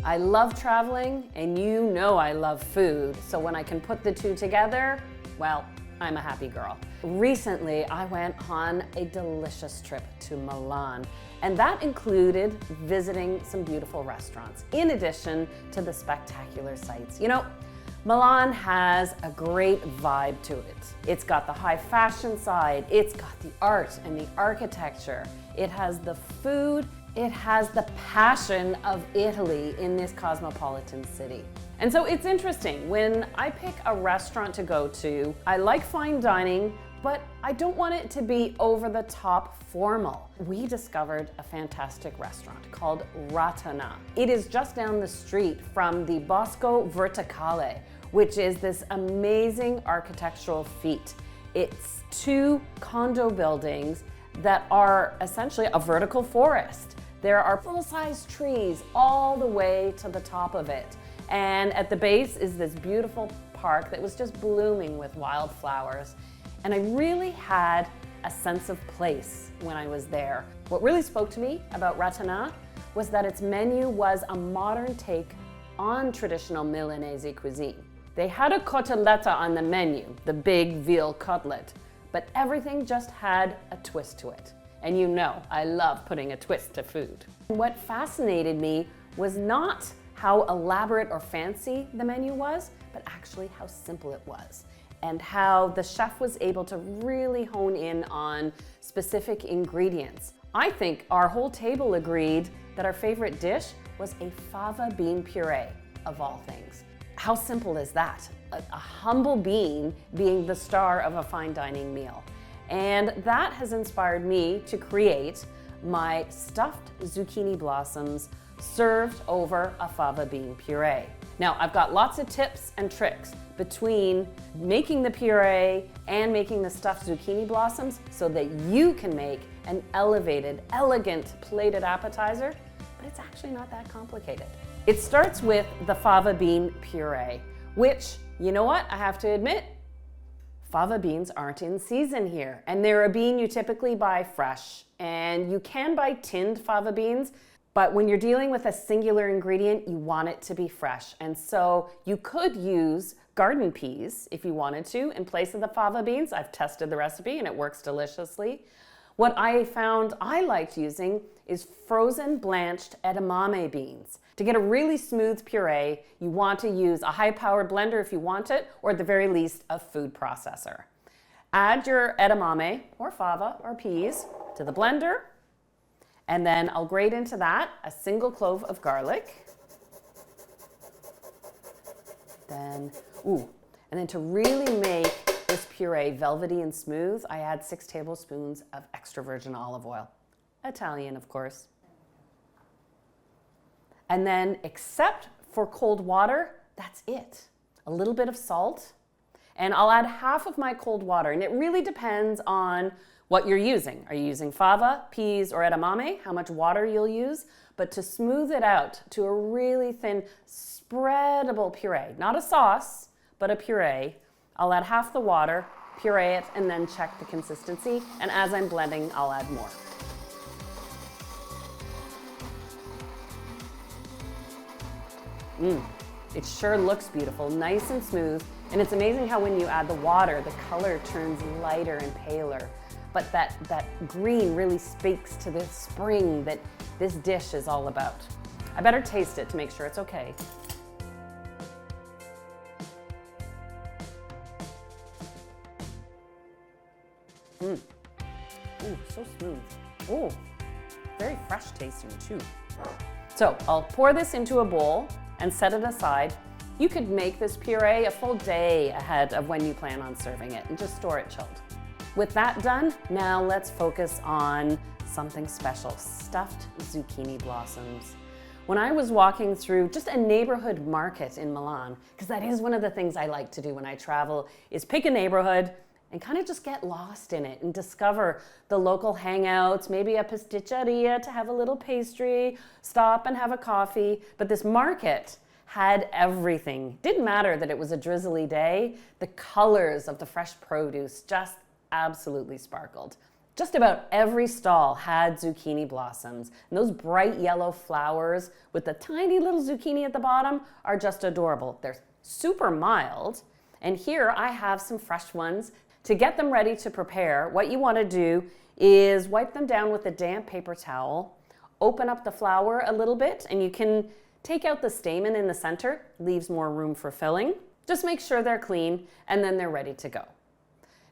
I love traveling, and you know I love food, so when I can put the two together, well, I'm a happy girl. Recently, I went on a delicious trip to Milan, and that included visiting some beautiful restaurants, in addition to the spectacular sights. You know, Milan has a great vibe to it. It's got the high fashion side, it's got the art and the architecture, it has the food, it has the passion of Italy in this cosmopolitan city. And so it's interesting, when I pick a restaurant to go to, I like fine dining, but I don't want it to be over the top formal. We discovered a fantastic restaurant called Ratana. It is just down the street from the Bosco Verticale, which is this amazing architectural feat. It's two condo buildings that are essentially a vertical forest. There are full-size trees all the way to the top of it. And at the base is this beautiful park that was just blooming with wildflowers. And I really had a sense of place when I was there. What really spoke to me about Ratana was that its menu was a modern take on traditional Milanese cuisine. They had a cotoletta on the menu, the big veal cutlet, but everything just had a twist to it. And you know, I love putting a twist to food. What fascinated me was not how elaborate or fancy the menu was, but actually how simple it was, and how the chef was able to really hone in on specific ingredients. I think our whole table agreed that our favorite dish was a fava bean puree, of all things. How simple is that? A humble bean being the star of a fine dining meal. And that has inspired me to create my stuffed zucchini blossoms served over a fava bean puree. Now, I've got lots of tips and tricks between making the puree and making the stuffed zucchini blossoms so that you can make an elevated, elegant plated appetizer, but it's actually not that complicated. It starts with the fava bean puree, which, you know what, I have to admit, fava beans aren't in season here, and they're a bean you typically buy fresh, and you can buy tinned fava beans, but when you're dealing with a singular ingredient, you want it to be fresh. And so you could use garden peas if you wanted to in place of the fava beans. I've tested the recipe and it works deliciously. What I found I liked using is frozen blanched edamame beans. To get a really smooth puree, you want to use a high-powered blender if you want it, or at the very least, a food processor. Add your edamame, or fava, or peas to the blender, and then I'll grate into that a single clove of garlic. And then to really make this puree velvety and smooth, I add 6 tablespoons of extra virgin olive oil. Italian, of course. And then, except for cold water, that's it. A little bit of salt, and I'll add half of my cold water, and it really depends on what you're using. Are you using fava, peas, or edamame? How much water you'll use? But to smooth it out to a really thin, spreadable puree, not a sauce, but a puree, I'll add half the water, puree it, and then check the consistency. And as I'm blending, I'll add more. It sure looks beautiful, nice and smooth, and it's amazing how when you add the water, the color turns lighter and paler. But that green really speaks to the spring that this dish is all about. I better taste it to make sure it's okay. Ooh, so smooth. Ooh, very fresh tasting too. So I'll pour this into a bowl and set it aside. You could make this puree a full day ahead of when you plan on serving it and just store it chilled. With that done, now let's focus on something special, stuffed zucchini blossoms. When I was walking through just a neighborhood market in Milan, because that is one of the things I like to do when I travel, is pick a neighborhood and kind of just get lost in it and discover the local hangouts, maybe a pasticceria to have a little pastry, stop and have a coffee. But this market had everything. Didn't matter that it was a drizzly day. The colors of the fresh produce just absolutely sparkled. Just about every stall had zucchini blossoms, and those bright yellow flowers with the tiny little zucchini at the bottom are just adorable. They're super mild, and here I have some fresh ones. To get them ready to prepare, what you want to do is wipe them down with a damp paper towel, open up the flower a little bit, and you can take out the stamen in the center, leaves more room for filling. Just make sure they're clean, and then they're ready to go.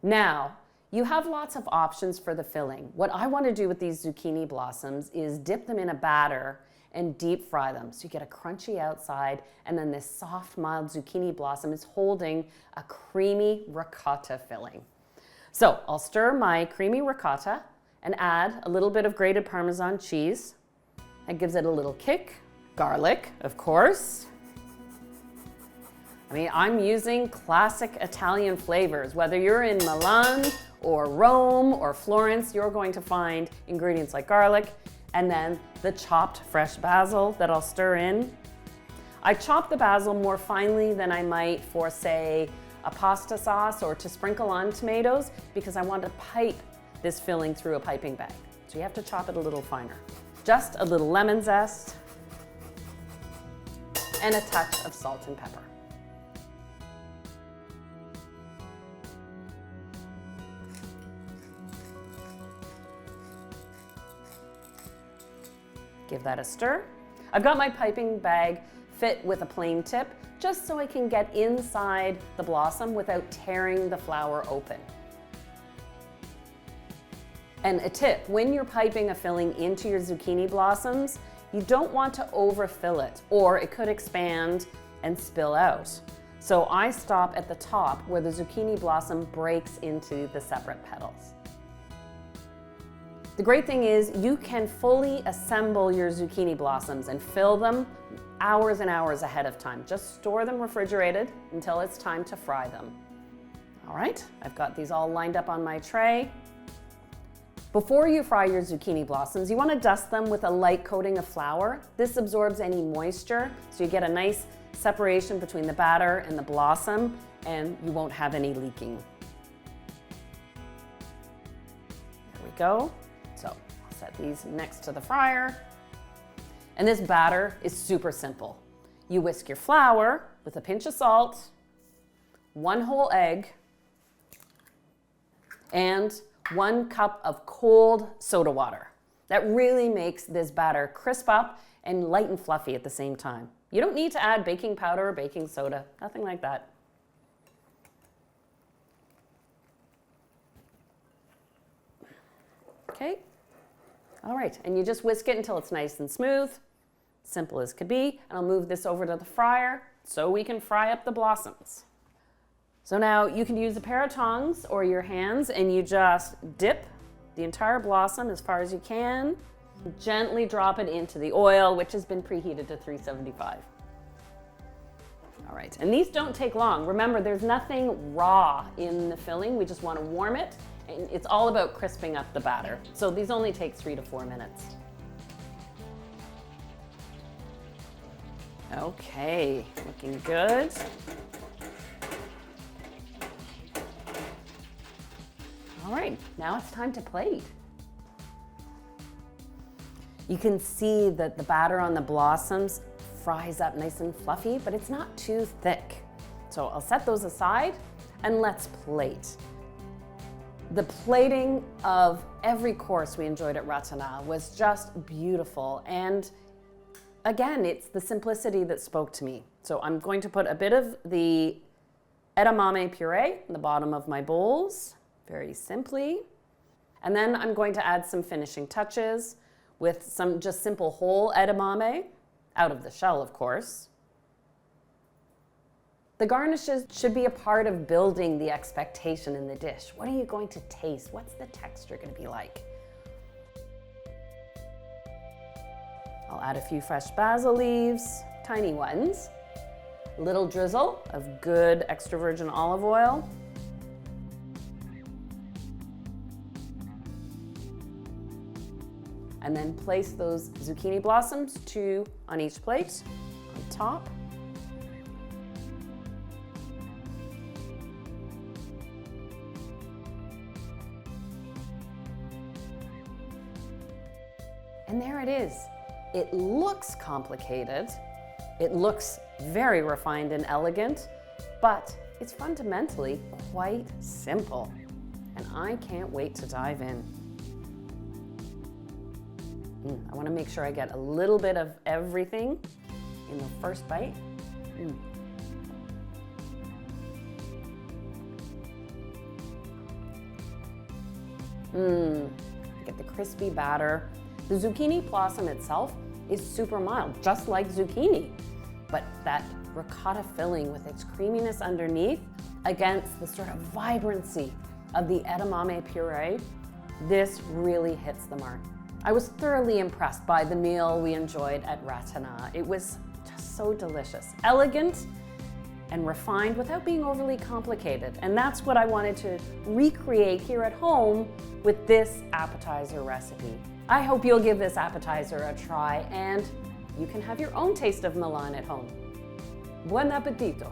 Now, you have lots of options for the filling. What I want to do with these zucchini blossoms is dip them in a batter and deep fry them. So you get a crunchy outside, and then this soft, mild zucchini blossom is holding a creamy ricotta filling. So I'll stir my creamy ricotta and add a little bit of grated Parmesan cheese. That gives it a little kick. Garlic, of course. I mean, I'm using classic Italian flavors. Whether you're in Milan or Rome or Florence, you're going to find ingredients like garlic and then the chopped fresh basil that I'll stir in. I chop the basil more finely than I might for, say, a pasta sauce or to sprinkle on tomatoes because I want to pipe this filling through a piping bag. So you have to chop it a little finer. Just a little lemon zest and a touch of salt and pepper. Give that a stir. I've got my piping bag fit with a plain tip, just so I can get inside the blossom without tearing the flower open. And a tip, when you're piping a filling into your zucchini blossoms, you don't want to overfill it, or it could expand and spill out. So I stop at the top where the zucchini blossom breaks into the separate petals. The great thing is you can fully assemble your zucchini blossoms and fill them hours and hours ahead of time. Just store them refrigerated until it's time to fry them. All right, I've got these all lined up on my tray. Before you fry your zucchini blossoms, you want to dust them with a light coating of flour. This absorbs any moisture, so you get a nice separation between the batter and the blossom, and you won't have any leaking. There we go. So I'll set these next to the fryer. And this batter is super simple. You whisk your flour with a pinch of salt, 1 whole egg, and 1 cup of cold soda water. That really makes this batter crisp up and light and fluffy at the same time. You don't need to add baking powder or baking soda, nothing like that. Okay. All right, and you just whisk it until it's nice and smooth, simple as could be, and I'll move this over to the fryer so we can fry up the blossoms. So now you can use a pair of tongs or your hands and you just dip the entire blossom as far as you can, gently drop it into the oil, which has been preheated to 375. All right, and these don't take long. Remember, there's nothing raw in the filling. We just want to warm it. And it's all about crisping up the batter. So these only take 3 to 4 minutes. Okay, looking good. All right, now it's time to plate. You can see that the batter on the blossoms fries up nice and fluffy, but it's not too thick. So I'll set those aside and let's plate. The plating of every course we enjoyed at Ratana was just beautiful. And again, it's the simplicity that spoke to me. So I'm going to put a bit of the edamame puree in the bottom of my bowls, very simply. And then I'm going to add some finishing touches with some just simple whole edamame, out of the shell, of course. The garnishes should be a part of building the expectation in the dish. What are you going to taste? What's the texture going to be like? I'll add a few fresh basil leaves, tiny ones, a little drizzle of good extra virgin olive oil, and then place those zucchini blossoms, 2 on each plate, on top. And there it is. It looks complicated. It looks very refined and elegant, but it's fundamentally quite simple. And I can't wait to dive in. I want to make sure I get a little bit of everything in the first bite. Get the crispy batter. The zucchini blossom itself is super mild, just like zucchini. But that ricotta filling with its creaminess underneath against the sort of vibrancy of the edamame puree, this really hits the mark. I was thoroughly impressed by the meal we enjoyed at Ratana. It was just so delicious, elegant and refined without being overly complicated. And that's what I wanted to recreate here at home with this appetizer recipe. I hope you'll give this appetizer a try and you can have your own taste of Milan at home. Buon appetito!